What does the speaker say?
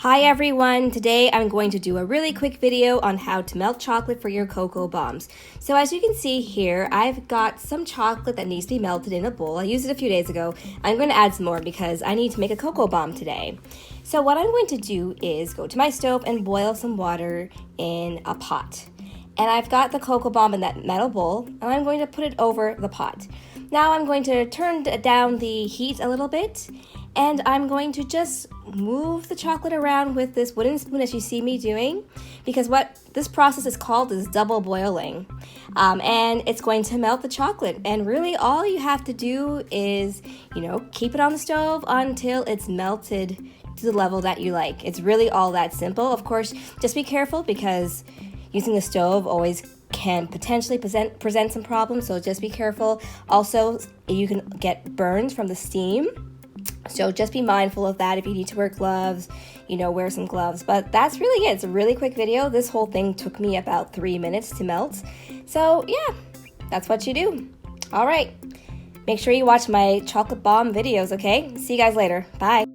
Hi everyone! Today I'm going to do a really quick video on how to melt chocolate for your cocoa bombs. So as you can see here, I've got some chocolate that needs to be melted in a bowl. I used it a few days ago. I'm going to add some more because I need to make a cocoa bomb today. So what I'm going to do is go to my stove and boil some water in a pot. And I've got the cocoa bomb in that metal bowl, and I'm going to put it over the pot. Now I'm going to turn down the heat a little bit, and I'm going to just move the chocolate around with this wooden spoon as you see me doing, because what this process is called is double boiling. And it's going to melt the chocolate, and really all you have to do is, keep it on the stove until it's melted to the level that you like. It's really all that simple. Of course, just be careful because using the stove always can potentially present some problems, so just be careful. Also, you can get burns from the steam, so just be mindful of that. If you need to wear gloves, wear some gloves. But that's really it. It's a really quick video. This whole thing took me about 3 minutes to melt. So yeah, that's what you do. All right, make sure you watch my chocolate bomb videos, okay? See you guys later. Bye.